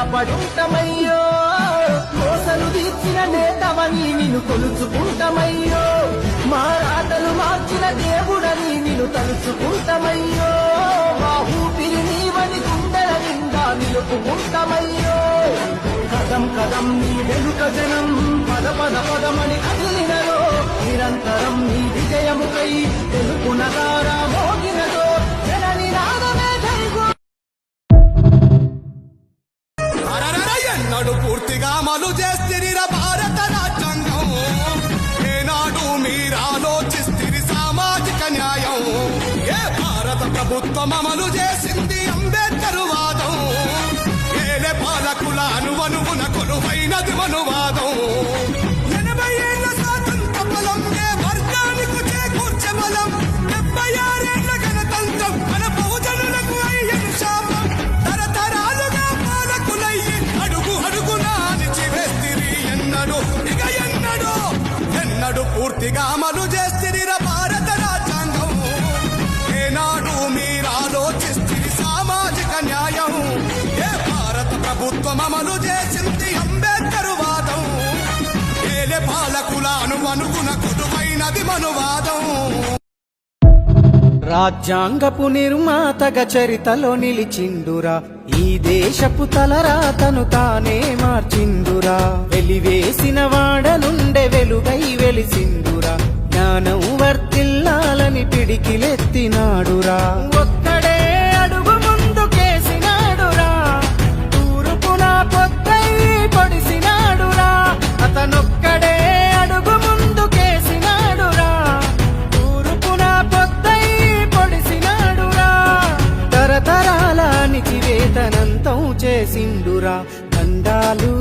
రుణపడుంటమయ్యో కోసలు తీర్చిన నేతవని నిన్ను కొలుచుకుంటమయ్యో మా రాతలు మార్చిన దేవుడని నిన్ను తలుచుకుంటమయ్యో మా ఊపిరి నీవని గుండెల నిండా నిలుపుకుంటమయ్యో కదం కదం నీ వెనుక జనం పద పద పదమని కదిలినలో నిరంతరం నీ విజయముకై తెలుపునగారా మోగినదో జనని నాదమే జైగో ఎన్నడు పూర్తిగా అమలు చేస్తిరిరా భారత రాజ్యాంగం ఏనాడు మీరాలోచిస్తిరి సామాజిక న్యాయం ఏ భారత ప్రభుత్వం అమలు చేసింది అంబేద్కర్ వాదం ఏలే పాలకుల అనువనువున కొలువైనది మనువాదం 80 ఏళ్ల స్వాతంత్ర బలం ఏ వర్గానికి చేకూర్చే బలం 76 ఏళ్ల గణతంత్రం మన బహుజనులకు అయ్యను శాపం తరతరాలుగా పాలకులయ్యి అడుగు అడుగునా అణిచివేస్తిరి ఎన్నడు ఇక ఎన్నడు పూర్తిగా అమలు చేస్తిరిరా భారత రాజ్యాంగం ఏనాడు మీరాలోచిస్తిరి సామాజిక న్యాయం ఏ భారత ప్రభుత్వం అమలు చేసింది అంబేద్కర్ వాదం ఏలే పాలకుల అనువనుగున కొడువైనది మనువాదం రాజ్యాంగపు నిర్మాతగా చరితలో నిలిచిండురా ఈ దేశపు తలరాతను తానే మార్చిండురా వెలివేసిన వాడనుండే వెలుగై వెలిసిండురా జ్ఞానం వర్తిల్లాలని పిడికిలెత్తినాడురా ఒక్కడే అడుగు ముందుకేసినాడురా తూర్పున పొద్దై పొడిసినాడురా అతనొక్కడే అడుగు ముందుకేసినాడురా తూర్పున పొద్దై పొడిసినాడురా తరతరాల అణిచివేతనంతం చేసిండురా దండాలు